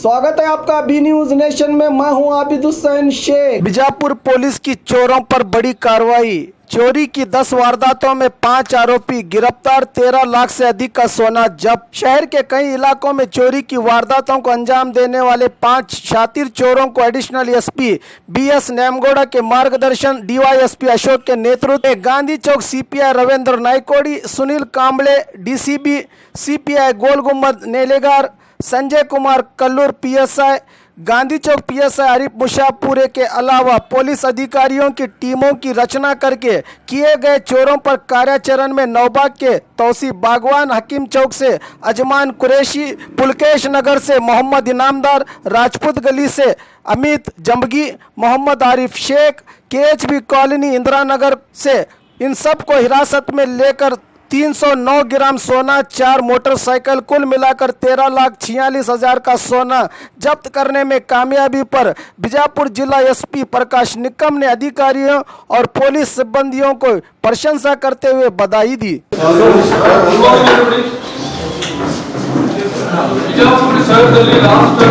स्वागत है आपका बी न्यूज नेशन में। मैं हूं आबिद हुसैन शेख। बीजापुर पुलिस की चोरों पर बड़ी कार्रवाई। चोरी की 10 वारदातों में 5 आरोपी गिरफ्तार। 13 लाख से अधिक का सोना जब्त। शहर के कई इलाकों में चोरी की वारदातों को अंजाम देने वाले 5 शातिर चोरों को एडिशनल एसपी बीएस नेमगौड़ा के मार्गदर्शन, डीवाईएसपी अशोक के नेतृत्व में Gandhi Chowk CPI Ravindra Naikodi, Sunil Kamble DCB, CPI Gol Gumbaz Nelegar, Sanjay Kumar Kallur PSI, Gandhi Chowk PSI Arif Mushapure के अलावा पुलिस अधिकारियों की टीमों की रचना करके किए गए चोरों पर कार्याचरण में नौबाग के तौसीफ बागवान, हकीम चौक से अजमान कुरैशी, पुलकेश नगर से मोहम्मद इनामदार, राजपूत गली से अमित जंबगी, मोहम्मद आरिफ शेख, केएचबी कॉलोनी इंदिरा नगर से इन सब को हिरासत में लेकर 309 ग्राम सोना, 4 मोटरसाइकिल, कुल मिलाकर 13,46,000 का सोना जब्त करने में कामयाबी पर बीजापुर जिला एसपी प्रकाश निकम ने अधिकारियों और पुलिस सिब्बंदियों को प्रशंसा करते हुए बधाई दी। ಬಿಜಾಪುರ ಶಹರದಲ್ಲಿ ಲಾಸ್ಟ್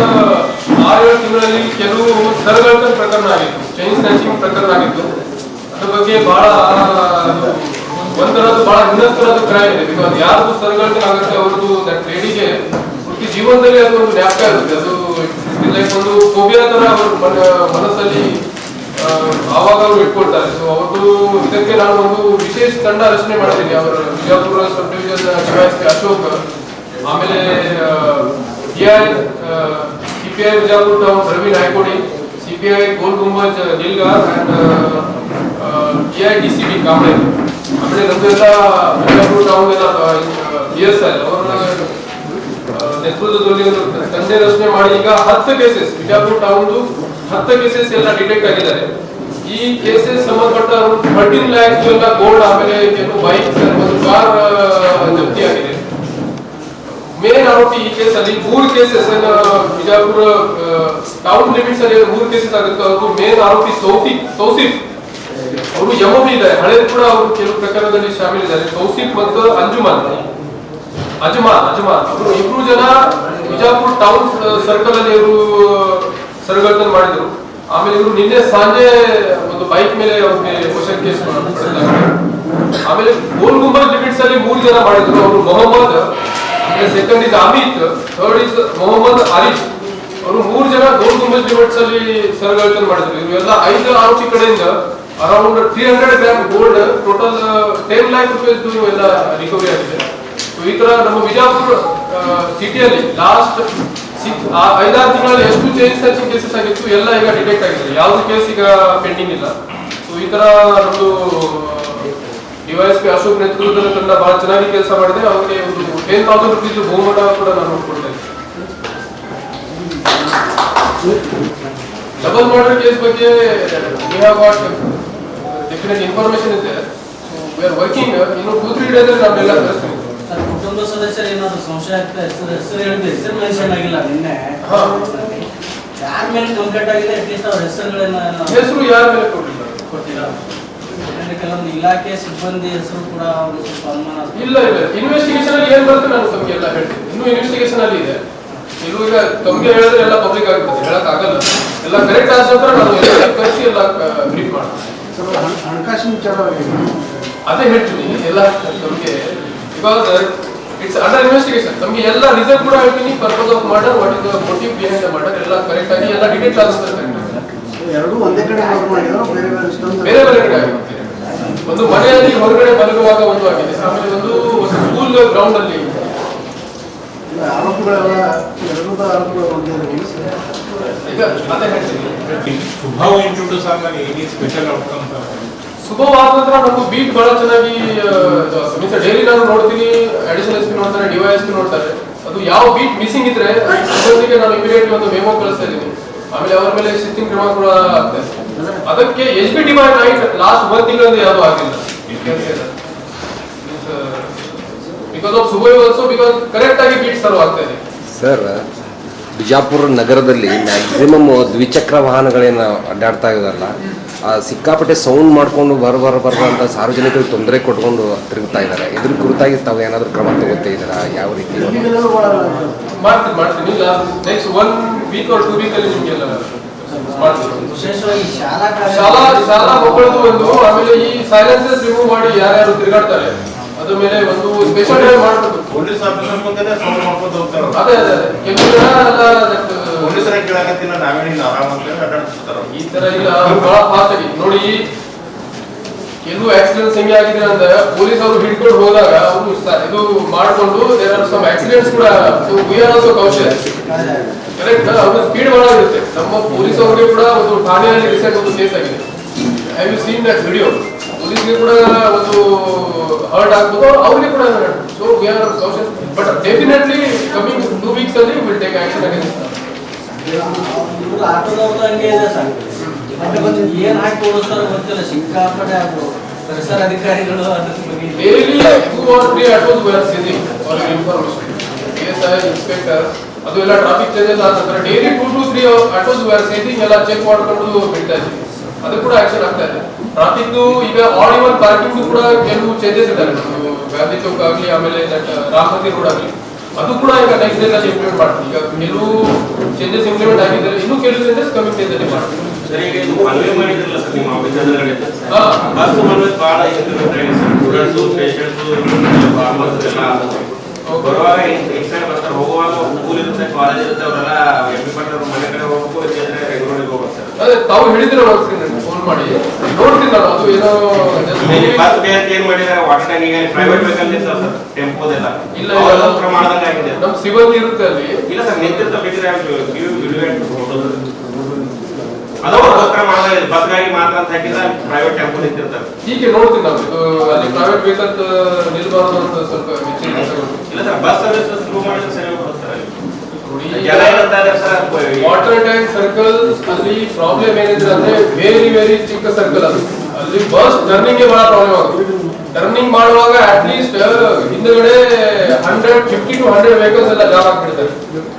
6 ತಿಂಗಳಲ್ಲಿ ಕೆಲವು ಸರಗಳ್ತ ಪ್ರಕರಣ ಆಗಿತ್ತು, ಚೈನ್ ಸ್ನ್ಯಾಚಿಂಗ್ ಪ್ರಕರಣ ಆಗಿತ್ತು. ಅದ್ರ ಬಗ್ಗೆ ಬಹಳ ಒಂದರದ್ದು ಬಹಳ ಇನ್ನೊಂದರದ್ದು ಕ್ರೈಮ್ ಇದೆ. ಬಿಕಾಸ್ ಯಾರ್ದು ಸರಗಳ್ತನ ಆಗುತ್ತೆ ಅವ್ರದ್ದು ಲೇಡಿಗೆ ವೃತ್ತಿ ಜೀವನದಲ್ಲಿ ಅದು ಒಂದು ಜ್ಞಾಪಕ ಇರುತ್ತೆ. ಅದು ಲೈಕ್ ಒಂದು ಫೋಬಿಯಾ ತರ ಅವ್ರ ಮನಸ್ಸಲ್ಲಿ ಆವಾಗ ಅವರು ಇಟ್ಕೊಳ್ತಾರೆ. ಸೊ ಅವ್ರದ್ದು ಇದಕ್ಕೆ ನಾನು ಒಂದು ವಿಶೇಷ ತಂಡ ರಚನೆ ಮಾಡಿದ್ದೀನಿ. ಅವರ Bijapur sub division DYSP Ashok, ಆಮೇಲೆ CPI Bijapur town Ravi Naikodi, CPI Gol Gumbaz Nilgar and DCB Kamble, ಆಮೇಲೆ ನಮ್ದೆಲ್ಲ ಬಿಜಾಪುರ ಟೌನ್ ಎಲ್ಲ ಬಿಎಸ್ಐ ಅವರ ನೇತೃತ್ವದಲ್ಲಿ ತಂದೆ ರಚನೆ ಮಾಡಿ ಈಗ 10 ಕೇಸಸ್ ಬಿಜಾಪುರ ಟೌನ್ 10 ಕೇಸಸ್ ಎಲ್ಲ ಡಿಟೆಕ್ಟ್ ಆಗಿದ್ದಾರೆ. ಈ ಕೇಸಸ್ ಸಂಬಂಧಪಟ್ಟ 13 lakhs ಎಲ್ಲ ಗೋಲ್ಡ್, ಆಮೇಲೆ ಕೆಲವು ಬೈಕ್ಸ್ ಮತ್ತು ಕಾರ್ ಜಪ್ತಿ ಆಗಿದೆ. ಮೇನ್ ಆರೋಪಿ ಈ ಕೇಸಲ್ಲಿ 3 ಕೇಸಸ್ ಬಿಜಾಪುರ ಟೌನ್ ಲಿಮಿಟ್ಸ್ ಅಲ್ಲಿ 3 ಕೇಸಸ್ ಆಗುತ್ತೆ. ಅವರು ಮೇನ್ ಆರೋಪಿ ತೌಸಿಫ್ ಅವರು ಯಮಬಿ ಇದ್ದಾರೆ, ಹಳೇದು ಕೂಡ ಅವರು ಕೆಲವು ಪ್ರಕರಣದಲ್ಲಿ ಶಾಮೀಲಿದ್ದಾರೆ. ತೌಸಿಫ್ ಮತ್ತು ಅಜ್ಮಾನ್ ಅವರು ಇಬ್ರು ಜನ ಬಿಜಾಪುರ ಟೌನ್ ಸರ್ಕಲ್ ಅಲ್ಲಿ ಇವರು ಸರಗಳ್ತನ ಮಾಡಿದ್ರು. ಆಮೇಲೆ ಇವರು ನಿನ್ನೆ ಸಂಜೆ ಒಂದು ಬೈಕ್ ಮೇಲೆ ಅವ್ರಿಗೆ ಕ್ವಶನ್ ಕೇಸ್ ಮಾಡಿದ್ದಾರೆ. ಆಮೇಲೆ ಗೋಲ್ ಗುಂಬಜ್ ಲಿಮಿಟ್ಸ್ ಅಲ್ಲಿ 3 ಜನ ಮಾಡಿದ್ರು. ಅವರು Mohammed, second is Amit, third is Mohammed Arif. ಅವರು 3 ಜನ ಗೋಲ್ ಗುಂಬಜ್ ಲಿಮಿಟ್ಸ್ ಅಲ್ಲಿ ಸರಗಳ್ತನ ಮಾಡಿದ್ರು. ಇವೆಲ್ಲ 5 ಆರೋಪಿ ಕಡೆಯಿಂದ around 300 gram gold, total 10 lakh rupees ಎಲ್ಲ ರಿಕವರಿ ಆಗಿದೆ. ಈ ತರ ನಮ್ಮ ಬಿಜಾಪುರ ಸಿಟಿಯಲ್ಲಿ ಲಾಸ್ಟ್ 5-6 ತಿಂಗಳಲ್ಲಿ ಎಷ್ಟು ಚೈನ್ ಸ್ನ್ಯಾಚಿಂಗ್ ಕೇಸಸ್ ಆಗಿತ್ತು ಎಲ್ಲ ಈಗ ಡಿಟೆಕ್ಟ್ ಆಗಿದೆ. ಯಾವ್ದು ಕೇಸ್ ಈಗ ಪೆಂಡಿಂಗ್ ಇಲ್ಲ. ಸೊ ಈ ತರ ನಮ್ದು ಡಿವೈಎಸ್ಪಿ ಅಶೋಕ್ ನೇತೃತ್ವದ ತಂಡ ಬಹಳ ಚೆನ್ನಾಗಿ ಕೆಲಸ ಮಾಡಿದೆ. ಅವರಿಗೆ ಒಂದು 10,000 rupees ಬಹುಮಾನ ಕೂಡ ನಾನು ಕೊಡ್ತೇನೆ. ಡಬಲ್ ಮರ್ಡರ್ ಕೇಸ್ ಬಗ್ಗೆ we have got definite information is there. So we are working. ಇನ್ನು 2-3 days ಅಲ್ಲಿ ನಾವೆಲ್ಲ ಕಳಿಸ್ತೀವಿ. ಕುಟುಂಬ ಸದಸ್ಯರು ಏನಾದ್ರು ಸಂಶಯ ಆಗ್ತಾ ಹೆಸರು ಹೇಳಿದ್ರೆ ಹೆಸರು ಮೆನ್ಷನ್ ಆಗಿಲ್ಲ. ನಿನ್ನೆ ಯಾರ ಮೇಲೆ ಕಂಪ್ಲೇಂಟ್ ಆಗಿದೆ, ಅಟ್ಲೀಸ್ಟ್ ಅವ್ರ ಹೆಸರು ಯಾರ ಮೇಲೆ ಕೊಟ್ಟಿಲ್ಲ. ಕೆಲವೊಂದು ಇಲಾಖೆ ಸಿಬ್ಬಂದಿ ಹೆಸರು ಕೂಡ ಅವರು ಸ್ವಲ್ಪ ಅನುಮಾನ ಇಲ್ಲ. ಇನ್ವೆಸ್ಟಿಗೇಷನ್ ಅಲ್ಲಿ ಏನ್ ಬರುತ್ತೆ ನಾನು ತಮಗೆ ಎಲ್ಲ ಹೇಳ್ತೀನಿ. ಇನ್ನೂ ಇನ್ವೆಸ್ಟಿಗೇಷನ್ ಅಲ್ಲಿ ಇದೆ. ಇನ್ನು ಈಗ ತಮಗೆ ಹೇಳಿದ್ರೆ ಎಲ್ಲ ಪಬ್ಲಿಕ್ ಆಗುತ್ತೆ, ಹೇಳಕ್ ಆಗಲ್ಲ. ಎಲ್ಲ ಕರೆಕ್ಟ್ ಆದ ನಂತರ ನಾನು ಎಲ್ಲ ಕಳಿಸಿ ಎಲ್ಲ ಬ್ರೀಫ್ ಮಾಡ್ತೀನಿ. ಹಣಕಾಸಿನ ವಿಚಾರ ಅದೇ ಹೇಳ್ತೀನಿ ಎಲ್ಲ ತಮಗೆ. Because it's under investigation. ನಮಗೆ ಎಲ್ಲ ರಿಸಲ್ಟ್ ಕೂಡ ಹೇಳ್ತೀನಿ. Purpose of murder, what is the motive behind the murder ಎಲ್ಲ ಕರೆಕ್ಟ್ ಆಗಿ ಎಲ್ಲ ಡಿಟೇಲ್ಸ್ ಆಗುತ್ತೆ. ಎರಡು ಒಂದೇ ಕಡೆ ಬೇರೆ ಬೇರೆ ಕಡೆ ಆಗುತ್ತೆ. ಒಂದು ಮನೆಯಲ್ಲಿ ಹೊರಗಡೆ ಮಲಗುವಾಗ ಒಂದು ಆಗಿದೆ, ಆಮೇಲೆ ಒಂದು ಸ್ಕೂಲ್ ಗ್ರೌಂಡ್ ಅಲ್ಲಿ. ಆರೋಪಗಳೆಲ್ಲ ಎರಡು ಆರೋಪಗಳು ಈಗ ಅದೇ ಹೇಳ್ತೀನಿ. ಶುಭವಾದ ನಂತರ ನಮ್ದು ಬೀಟ್ ಬಹಳ ಚೆನ್ನಾಗಿ ಡೈಲಿ ನಾನು ನೋಡ್ತೀನಿ. ಅಡಿಷನಲ್ ಎಸ್ಪಿ ನೋಡ್ತಾರೆ, ಡಿವೈಎಸ್ಪಿ ನೋಡ್ತಾರೆ. ಅದು ಯಾವ ಬೀಟ್ ಮಿಸ್ಸಿಂಗ್ ಇದ್ರೆ ಸಿಬ್ಬಂದಿಗೆ ನಾನು ಇಮಿಡಿಯೇಟ್ಲಿ ಒಂದು ಮೆಮೋ ಕಳಿಸ್ತಾ ಇದ್ದೀನಿ. ಆಮೇಲೆ ಅವರ ಮೇಲೆ ಶಿಸ್ತಿನ ಕ್ರಮ ಕೂಡ ಆಗ್ತದೆ. ಅದಕ್ಕೆ HB ಡಿವೈಡ್ ನೈಟ್ ಲಾಸ್ಟ್ 1 ತಿಂಗಳಿಂದ ಯಾವುದು ಆಗಿಲ್ಲ. ಬಿಕಾಸ್ ಆಫ್ ಸುಬೈ ಆಲ್ಸೋ, ಬಿಕಾಸ್ ಕರೆಕ್ಟ್ ಆಗಿ ಬೀಟ್ ಸರ್ವ್ ಆಗ್ತಾ ಇದೆ. ಸರ್ ಬಿಜಾಪುರ ನಗರದಲ್ಲಿ ಮ್ಯಾಕ್ಸಿಮಮ್ ದ್ವಿಚಕ್ರ ವಾಹನಗಳೇನು ಅಡ್ಡಾಡ್ತಾ ಇದಾರಲ್ಲ ಸಿಕ್ಕಾಪಟ್ಟೆ ಸೌಂಡ್ ಮಾಡಿಕೊಂಡು ಬರ ಅಂತ ಸಾರ್ವಜನಿಕರಿಗೆ ತೊಂದರೆ ಕೊಟ್ಕೊಂಡು ತಿರುಗ್ತಾ ಇದ್ದಾರೆ. ಇದ್ರ ಕುರಿತಾಗಿ ತಾವು ಏನಾದರೂ ಕ್ರಮ ತಗೋತಾ ಇದ್ದೀರಾ? ಯಾವ ರೀತಿ ಮಾಡ್ತೀನಿ ನೆಕ್ಸ್ಟ್ 1 ವೀಕ್ or 2 ವೀಕ್ ಅಲ್ಲಿ ನಿಮಗೆಲ್ಲ ವಿಶೇಷವಾಗಿ ಶಾಲಾ ಮಕ್ಕಳದು ಒಂದು, ಆಮೇಲೆ ಈ ಸೈಲೆನ್ಸಸ್ ರಿಮೂವ್ ಮಾಡಿ ಯಾರ್ಯಾರು ತಿರುಗಾಡ್ತಾರೆ ಅದ್ರ ಮೇಲೆ ಒಂದು ಸ್ಪೆಷಲ್ ಡೇ ಮಾಡಬೇಕು. ಪೊಲೀಸ್ ಆಫೀಸರ್ ಮುಂದೆ ಸೌಂಡ್ ಮಾಡ್ಕೊಂಡು ಹೋಗ್ತಾರೆ. ಅದೇ ಕೆಲವು ಜನ ಪೊಲೀಸರ ಕೇಳಕತ್ತಿಲ್ಲ, ನಾವೇನಿಲ್ಲ ಆರಾಮ ಅಂತ ಅಡ್ಡಾಡ್ತಿರ್ತಾರ. ಈ ತರ ಇಲ್ಲ, ಬಹಳ ಫಾಸ್ಟ್ ಆಗಿ ನೋಡಿ. ಕೆಲವು ಆಕ್ಸಿಡೆಂಟ್ಸ್ ಹೆಂಗೆ ಆಗಿದೆ ಅಂದ್ರೆ ಪೊಲೀಸ್ ಅವರು ಹಿಡ್ಕೊಂಡು ಹೋದಾಗ ಅವರು ಇದು ಮಾಡ್ಕೊಂಡು ದೇರ್ ಆರ್ ಸಮ್ ಆಕ್ಸಿಡೆಂಟ್ಸ್ ಕೂಡ. So we are also conscious, correct. ಅವ್ರ ಸ್ಪೀಡ್ ಬಹಳ ಇರುತ್ತೆ. ನಮ್ಮ ಪೊಲೀಸ್ ಅವರಿಗೆ ಕೂಡ ಒಂದು ಠಾಣೆಯಲ್ಲಿ ರೀಸೆಂಟ್ ಒಂದು ಕೇಸ್ ಆಗಿದೆ. I will seen that video. ಪೊಲೀಸ್ಗೆ ಕೂಡ ಒಂದು ಹರ್ಟ್ ಆಗ್ಬೋದು, ಅವ್ರಿಗೆ ಕೂಡ. So we are conscious, but definitely coming 2 weeks ಅಲ್ಲಿ ವಿಲ್ ಟೇಕ್ ಆಕ್ಷನ್ ಅಗೇನ್ಸ್ಟ್. ಆಟೋದವ್ರದ್ದು ಹಂಗೆ ಇದೆ ಸರ್. ಏನ್ ಹಾಕಿ ಓಡಿಸ್ತಾರೋ ಗೊತ್ತಿಲ್ಲ, ಸಿಕ್ಕಾಪಟ್ಟೆ ಅದು ಪರಿಸರ ಅಧಿಕಾರಿಗಳು ಅದ್ರ ಬಗ್ಗೆ daily 2 or 3 autos were seizing for information. PSI inspector ಅದು ಎಲ್ಲ ಟ್ರಾಫಿಕ್ ಚೇಂಜಸ್ ಆದ ನಂತರ daily 2 to 3 autos were seizing ಎಲ್ಲ ಚೆಕ್ ಮಾಡ್ಕೊಂಡು ಬಿಡ್ತಾ ಇದ್ದೀವಿ. ಅದು ಕೂಡ ಆಕ್ಷನ್ ಆಗ್ತಾ ಇದೆ. ಟ್ರಾಫಿಕ್ ಈಗ ಆಲ್ ಇವನ್ ಪಾರ್ಕಿಂಗ್ ಕೂಡ ಕೆಲವು ಚೇಂಜಸ್ ಇದ್ದಾರೆ. ಗಾಂಧಿ ಚೌಕ್ ಆಗಲಿ, ಆಮೇಲೆ ರಾಮಪತಿ ರೋಡ್ ಆಗಲಿ, ಅದು ಕೂಡ ಈಗ ನೆಕ್ಸ್ಟ್ ಡೇ ಅಲ್ಲಿ ಇಂಪ್ಲಿಮೆಂಟ್ ಮಾಡ್ತೀವಿ. ಈಗ ಕೆಲವು ಚೇಂಜಸ್ ಇಂಪ್ಲಿಮೆಂಟ್ ಆಗಿದ್ದಾರೆ, ಇನ್ನೂ ಕೆಲವು ಚೇಂಜಸ್ ಕಮಿಂಗ್ ಡೇಸ್ ಅಲ್ಲಿ ಮಾಡ್ತೀವಿ. ಸರಿಗೆ ಮನವಿ ಮಾಡಿದ್ರಲ್ಲ ಸರ್ ನಿಮ್ಮ ಆಫೀಸ್ ಎದುರುಗಡೆ ಬಸ್ ಮನವಿ ಭಾಳ ಇಂಪ್ಲಿಮೆಂಟ್ ಆಗಿದೆ ಸರ್. ಸ್ಟೂಡೆಂಟ್ಸು, ಪೇಷಂಟ್ಸು, ಫಾರ್ಮರ್ಸ್ ಎಲ್ಲ ಬರುವಾಗ ಎಕ್ಸಾಮ್ ಬರ್ತಾರೆ, ಹೋಗುವಾಗ ಸ್ಕೂಲ್ ಇರುತ್ತೆ, ಕಾಲೇಜ್ ಇರುತ್ತೆ, ಅವರೆಲ್ಲ MP ಪಟ್ಟರು ಮನೆ ಕಡೆ ಹೋಗ್ಬೇಕು, ಇದ್ರೆ ರೆಗ್ಯುಲರ್ ಹೋಗ್ಬೇಕು ಸರ್. ಅದೇ ತಾವು ಹೇಳಿದ್ರೆ ಫೋನ್ ಮಾಡಿ ನೋಡ್ತೀನಿ ನಾನು. ಅದು ಏನೋ ಬಸ್ ಬೇರೆ ಏನ್ ಮಾಡಿದ್ದಾರೆ, ವಾಟರ್ ಟ್ಯಾಂಕಿಗೆ ಪ್ರೈವೇಟ್ ವೆಹಿಕಲ್ ಇರ್ತಾವ ಸರ್, ಟೆಂಪೋದೆಲ್ಲ ಇಲ್ಲ ಪ್ರಮಾಣದಂಗೆ ಆಗಿದೆ. ನಮ್ ಸಿಬ್ಬಂದಿ ಇರುತ್ತೆ ಅಲ್ಲಿ. ಇಲ್ಲ ಸರ್, ನಿಂತಿರ್ತ ಬೇಕಿದ್ರೆ ಅದಕ್ಕೋಸ್ಕರ ಮಾಡಿದ್ರೆ ಬಸ್ಗಾಗಿ ಮಾತ್ರ ಅಂತ ಹಾಕಿದ್ರೆ ಪ್ರೈವೇಟ್ ಟೆಂಪೋ ನಿಂತಿರ್ತಾರೆ. ಹೀಗೆ ನೋಡ್ತೀನಿ ನಾವು. ಅಲ್ಲಿ ಪ್ರೈವೇಟ್ ವೆಹಿಕಲ್ ನಿಲ್ಬಾರ್ದು ಅಂತ ಸ್ವಲ್ಪ ಇಲ್ಲ ಸರ್, ಬಸ್ ಸರ್ವಿಸ್ ಶುರು ಮಾಡಿದ್ರೆ ಸರಿ ಹೋಗ್ತಾರೆ. ಜನ ಏನಂತಾರೆ ಸರ್, ವಾಟರ್ ಟ್ಯಾಂಕ್ ಸರ್ಕಲ್ ಅಲ್ಲಿ ಪ್ರಾಬ್ಲಮ್ ಏನಿದ್ರೆ ಅಂದ್ರೆ ವೆರಿ ಚಿಕ್ಕ ಸರ್ಕಲ್ ಅದು. ಅಲ್ಲಿ ಬಸ್ ಟರ್ನಿಂಗ್ ಬಹಳ ಪ್ರಾಬ್ಲಮ್ ಆಗುತ್ತೆ. ಟರ್ನಿಂಗ್ ಮಾಡುವಾಗ ಅಟ್ಲೀಸ್ಟ್ ಹಿಂದಗಡೆ 50 to 100 ವೆಹಿಕಲ್ಸ್ ಎಲ್ಲ ಜಾಮ್ ಆಗ್ಬಿಡ್ತಾರೆ.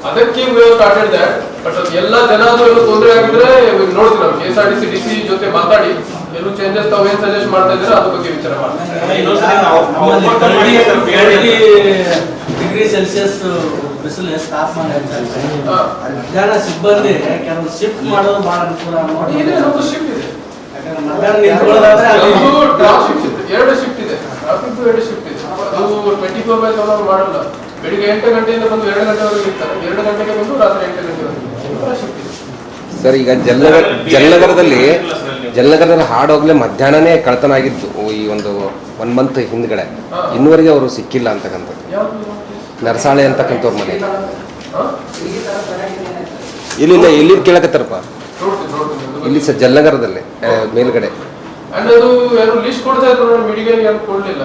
ಅದಕ್ಕೆ ಸ್ಟಾರ್ಟೆಡ್ ದಟ್. ಬಟ್ ಎಲ್ಲ ಜನ ಅದು ಎಲ್ಲ ತೊಂದರೆ ಆಗಿದ್ರೆ ನೋಡ್ತೀವಿ ನಾವು. KSRTC DC ಜೊತೆ ಮಾತಾಡಿ ಎಲ್ಲೂ ಚೇಂಜಸ್ ತಾವು ಏನ್ ಸಜೆಸ್ಟ್ ಮಾಡ್ತಾ ಇದ್ರೆ ಅದ್ರ ಬಗ್ಗೆ ವಿಚಾರ ಮಾಡ್ತೀವಿ. °C ಬಿಸಿಲು ತಾಪಮಾನ ಹೆಚ್ಚಾಗಿದೆ. ಮಧ್ಯಾಹ್ನ ಸಿಬ್ಬಂದಿ ಕೆಲವು ಶಿಫ್ಟ್ ಮಾಡೋದು ಬಹಳ ಅನುಕೂಲ. ಇದೆ, ನಮ್ದು ಶಿಫ್ಟ್ ಇದೆ. ಯಾಕಂದ್ರೆ ಮಧ್ಯಾಹ್ನ ನಿಂತ್ಕೊಳ್ಳೋದಾದ್ರೆ ಎರಡು ಶಿಫ್ಟ್ ಇದೆ. ಟ್ರಾಫಿಕ್ 2 ಶಿಫ್ಟ್ ಇದೆ. ಅದು 24/7 ಮಾಡಲ್ಲ. ಬೆಳಿಗ್ಗೆ 8 ಗಂಟೆಯಿಂದ ಬಂದು 2 ಗಂಟೆವರೆಗೆ ಇರ್ತಾರೆ. 2 ಗಂಟೆಗೆ ಬಂದು ರಾತ್ರಿ 8 ಗಂಟೆವರೆಗೆ ಶಿಫ್ಟ್ ಇದೆ. ಸರ್, ಈಗ ಜಲನಗರದಲ್ಲಿ ಹಾಡೋಗ್ಲೇ ಮಧ್ಯಾಹ್ನನೇ ಕಳ್ತನ ಆಗಿದ್ದು ಈ ಒಂದು 1 ಮಂತ್ ಹಿಂದ್ಗಡೆ. ಇನ್ನುವರೆಗೆ ಅವರು ಸಿಕ್ಕಿಲ್ಲ ಅಂತಕ್ಕಂಥದ್ದು. ನರಸಾಳೆ ಅಂತಕ್ಕಂಥವ್ರ ಮನೆ ಇಲ್ಲಿ ಕೇಳಕತ್ತಾರಪ್ಪ. ಇಲ್ಲಿ ಸರ್ ಜಲನಗರದಲ್ಲಿ ಮೇಲ್ಗಡೆ ಅದು ಯಾರು ಲಿಸ್ಟ್ ಕೊಡ್ತಾ ಇದ್ರು, ಮೀಡಿಯಾಗೆ ಯಾರು ಕೊಡ್ಲಿಲ್ಲ.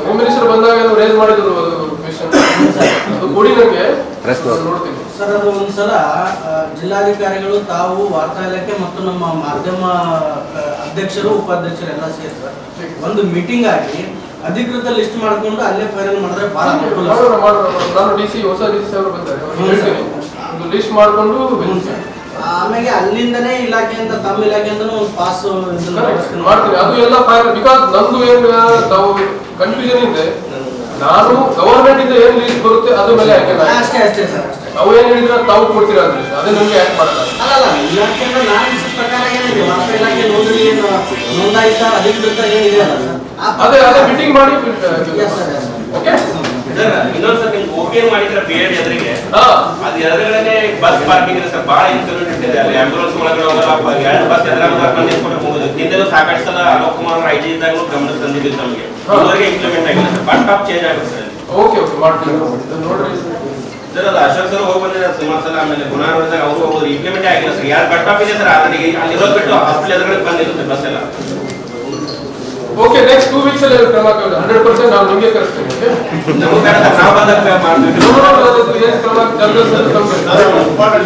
ಹೋಮ್ ಮಿನಿಸ್ಟರ್ ಬಂದಾಗ ರೇಸ್ ಮಾಡಿದ್ರು ಅದು ಕ್ವೆಶ್ಚನ್. ಅದು ಕೊಡಿ ನನಗೆ, ನೋಡ್ತೀನಿ ಸರ್. ಅದು ಒಂದ್ಸಲ ಜಿಲ್ಲಾಧಿಕಾರಿಗಳು, ತಾವು, ವಾರ್ತಾ ಇಲಾಖೆ ಮತ್ತು ನಮ್ಮ ಮಾಧ್ಯಮ ಅಧ್ಯಕ್ಷರು, ಉಪಾಧ್ಯಕ್ಷರು ಎಲ್ಲ ಸೇರಿ ಒಂದು ಮೀಟಿಂಗ್ ಆಗಿ ಅಧಿಕೃತ ಲಿಸ್ಟ್ ಮಾಡ್ಕೊಂಡು ಅಲ್ಲೇ ಫೈನಲ್ ಮಾಡಿದ್ರೆ ಬಹಳ ಅನುಕೂಲ. ನಾನು DC ಹೊಸ DC ಅವರು ಬಂದ್ದಾರೆ, ಒಂದು ಲಿಸ್ಟ್ ಮಾಡ್ಕೊಂಡು ಆಮೇಲೆ ಅಲ್ಲಿಂದನೇ ಇಲಾಖೆಯಿಂದ, ತಮ್ಮ ಇಲಾಖೆಯಿಂದ ಒಂದು ಪಾಸ್ ಮಾಡ್ತೀನಿ. ಅದು ಎಲ್ಲ ಫೈನಲ್. ಬಿಕಾಸ್ ನಮ್ದು ಏನು ತಾವು ಕನ್ಫ್ಯೂಷನ್ ಇದೆ. ನಾನು ಗವರ್ಮೆಂಟ್ ಇಂದ ಏನ್ ಲಿಸ್ಟ್ ಬರುತ್ತೆ ಅದ್ರ ಮೇಲೆ ಅಷ್ಟೇ ಸರ್. ಅವು ಏನ್ ಹೇಳಿದ್ರೆ ತಾವು ಕೊಡ್ತೀರಾ ಅಂದ್ರೆ ಅದೇ ನಮ್ಗೆ ಯಾಕೆ ಮಾಡಲ್ಲ. ಅಲ್ಲ, ಇಲಾಖೆಯಿಂದ ನಾನು ಪ್ರಕಾರ ಏನಿದೆ, ವಾರ್ತಾ ಇಲಾಖೆ ನೋಂದಾಯಿತ ಅಧಿಕೃತ ಏನಿದೆ ಅದೇ ಮೀಟಿಂಗ್ ಮಾಡಿ. ಓಕೆ, ಇನ್ನೊಂದ್ಸಲ ನಿಮ್ಗೆ ಓಕೆ ಮಾಡಿದ್ರೆ BED ಎದುರಿಗೆ ಅದು ಎದುರುಗಡೆ ಬಸ್ ಪಾರ್ಕಿಂಗ್ ಇದೆ ಸರ್. ಬಹಳ ಇನ್ಕನ್ವೀನಿಯಂಟ್ ಇದೆ. ಅಲ್ಲಿ ಆಂಬ್ಯುಲೆನ್ಸ್ ಒಳಗಡೆ ಹೋಗಲ್ಲ. 2 ಬಸ್ ಎದುರಾಗ ಹೋಗುದು. ಹಿಂದೆಲ್ಲೂ ಸಾಕಷ್ಟು ಸಲ ಅಲೋಕ್ ಕುಮಾರ್ IG ಇದ್ದಾಗಲೂ ಗಮನ ತಂದಿದ್ದು ನಮಗೆ. ಇದುವರೆಗೆ ಇಂಪ್ಲಿಮೆಂಟ್ ಆಗಿಲ್ಲ ಸರ್. ಬಸ್ ಸ್ಟಾಪ್ ಚೇಂಜ್ ಆಗುತ್ತೆ ಸರ್. ಓಕೆ ಮಾಡ್ತೀನಿ ನೋಡ್ರಿ ಸರ್. ಅದು ಅಶೋಕ್ ಸರ್ ಹೋಗಿ ಬಂದಿದ್ದಾರೆ ಸುಮಾರು ಸಲ. ಆಮೇಲೆ ಗುಣಾರದಾಗ ಅವರು ಹೋಗೋದು ಇಂಪ್ಲಿಮೆಂಟ್ ಆಗಿಲ್ಲ ಸರ್. ಯಾರು ಬಸ್ ಸ್ಟಾಪ್ ಇದೆ ಸರ್, ಅಲ್ಲಿ ಇರೋದು ಬಿಟ್ಟು ಹಾಸ್ಪಿಟಲ್ ಎದುರುಗಡೆ ಬಂದಿರುತ್ತೆ ಬಸ್ ಎಲ್ಲ. ಓಕೆ, ನೆಕ್ಸ್ಟ್ 2 ವೀಕ್ಸ್ ಅಲ್ಲಿ ಕ್ರಮ 100% ನಾವು ನಿಮಗೆ ಕರೆಸ್ತೀವಿ.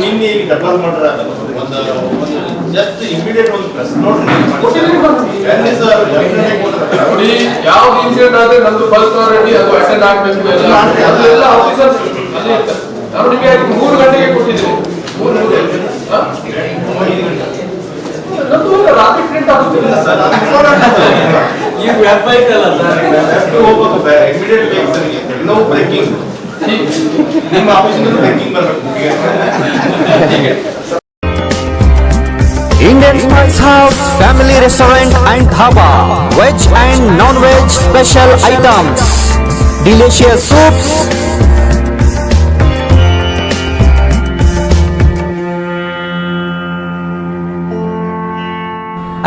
ನಿನ್ನೆ ಡಬಲ್ ಮಾಡ್ರ ಜಸ್ಟ್ ಇಮಿಡಿಯೇಟ್ ಒಂದು ಪ್ರೆಸ್ ನೋಟ್ ನೋಡಿ. ಯಾವ್ದು ಇನ್ಸಿಡೆಂಟ್ ಆದ್ರೆ ನಮ್ದು ಬಸ್ ರೆಡಿ, ಅದು ಅಟೆಂಡ್ ಆಗ್ಬೇಕು. ಎಲ್ಲ ಆಫೀಸರ್ಸ್ ಅಲ್ಲಿ ಇರ್ತಾರೆ. ನಾನು ನಿಮಗೆ 3 ಗಂಟೆಗೆ ಕೊಟ್ಟಿದ್ದೀನಿ. 3 ಗಂಟೆ ನಂದು ರಾತ್ರಿ ಪ್ರಿಂಟ್ ಆಗುತ್ತಿಲ್ಲ ಸರ್. ಈ ವೆಬ್ಸೈಟ್ ಅಲ್ಲ ಸರ್, ಹೋಗ್ಬೇಕು ಬೇರೆ ಇಮಿಡಿಯೇಟ್ ಬೇಕು ಸರ್. ನೋ ಬ್ರೇಕಿಂಗ್, ನಿಮ್ಮ ಆಫೀಸಿಂದ ಬ್ರೇಕಿಂಗ್ ಬರಬೇಕು. Indian Spice House Family Restaurant and Dhaba. Veg and non-veg special items. Delicious soups.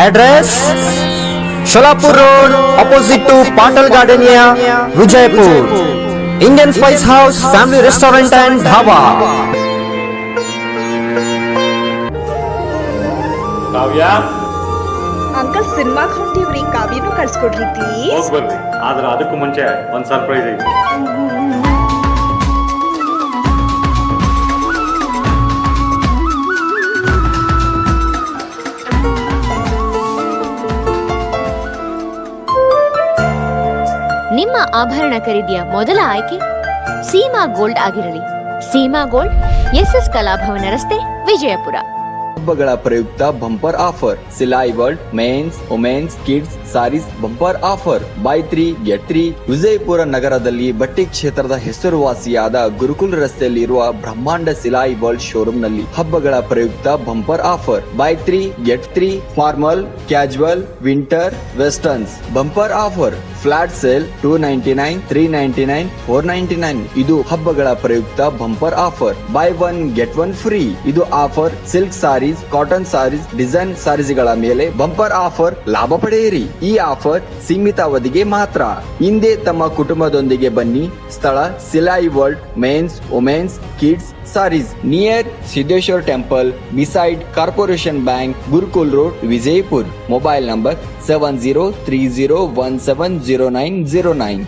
Address: Sholapur Road, opposite to Patal Gardenia, Vijaypur. Indian Spice House Family Restaurant and Dhaba. Kavya, uncle ಸಿನಿಮಾಗ್ ಹೊಂಟಿವ್ರಿ, ಕಾವ್ಯನು ಕಳ್ಸ್ಕೊಡ್ರಿ please. ಹೋಗ್ ಬರ್ರಿ. ಆದ್ರೆ ಅದಕ್ಕೂ ಮುಂಚೆ ಒಂದ್ ಸರ್ಪ್ರೈಸ್ ಐತಿ. ನಿಮ್ಮ ಆಭರಣ ಖರೀದಿಯ ಮೊದಲ ಆಯ್ಕೆ ಸೀಮಾ ಗೋಲ್ಡ್ ಆಗಿರಲಿ. ಸೀಮಾ ಗೋಲ್ಡ್, ಎಸ್ಎಸ್ ಕಲಾಭವನ ರಸ್ತೆ, ವಿಜಯಪುರ. ಹಬ್ಬಗಳ ಪ್ರಯುಕ್ತ bumper offer. Silai world mens, womens, kids sarees bumper offer. Buy 3 get 3. Vijayapura ನಗರದಲ್ಲಿ ಬಟ್ಟೆ ಕ್ಷೇತ್ರದ ಹೆಸರುವಾಸಿಯಾದ ಗುರುಕುಲ್ ರಸ್ತೆಯಲ್ಲಿ ಇರುವ ಬ್ರಹ್ಮಾಂಡ ಸಿಲಾಯಿ ವರ್ಲ್ಡ್ ಶೋರೂಮ್ ನಲ್ಲಿ ಹಬ್ಬಗಳ ಪ್ರಯುಕ್ತ bumper offer. Buy 3 get 3. Formal, casual, winter, westerns bumper offer. Flat sale 299, 399, 499. ಇದು ಹಬ್ಬಗಳ ಪ್ರಯುಕ್ತ bumper offer. Buy 1 get 1 free. ಇದು offer silk sarees, cotton sarees, design ಸಾರೀಸ್ಗಳ ಮೇಲೆ ಬಂಪರ್ ಆಫರ್ ಲಾಭ ಪಡೆಯಿರಿ. ಈ ಆಫರ್ ಸೀಮಿತ ಅವಧಿಗೆ ಮಾತ್ರ. ಹಿಂದೆ ತಮ್ಮ ಕುಟುಂಬದೊಂದಿಗೆ ಬನ್ನಿ. ಸ್ಥಳ Silai world mens, womens, kids sarees, near Siddeshwara temple, beside corporation bank, Gurukul road, Vijayapur. Mobile number 7030170909.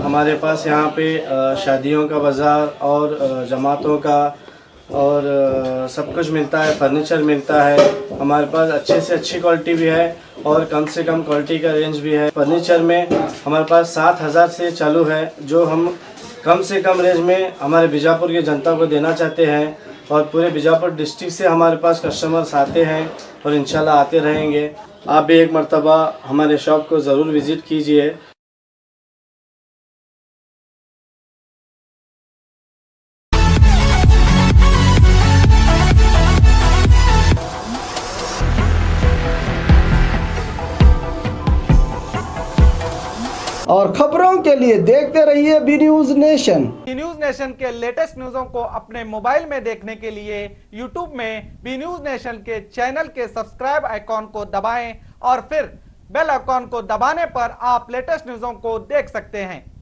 हमारे पास यहाँ पे शादियों का बाज़ार और जमातों का और सब कुछ मिलता है। फर्नीचर मिलता है हमारे पास, अच्छे से अच्छी क्वालिटी भी है और कम से कम क्वालिटी का रेंज भी है। फर्नीचर में हमारे पास 7,000 से चालू है, जो हम कम से कम रेंज में हमारे बीजापुर की जनता को देना चाहते हैं। और पूरे बीजापुर डिस्ट्रिक्ट से हमारे पास कस्टमर्स आते हैं और इंशाल्लाह आते रहेंगे। आप भी एक मर्तबा हमारे शॉप को ज़रूर विज़िट कीजिए। और खबरों के लिए देखते रहिए B news nation. B news nation के लेटेस्ट न्यूज़ों को अपने मोबाइल में देखने के लिए यूट्यूब में बी न्यूज नेशन के चैनल के सब्सक्राइब आइकॉन को दबाएं और फिर बेल आइकॉन को दबाने पर आप लेटेस्ट न्यूज़ों को देख सकते हैं।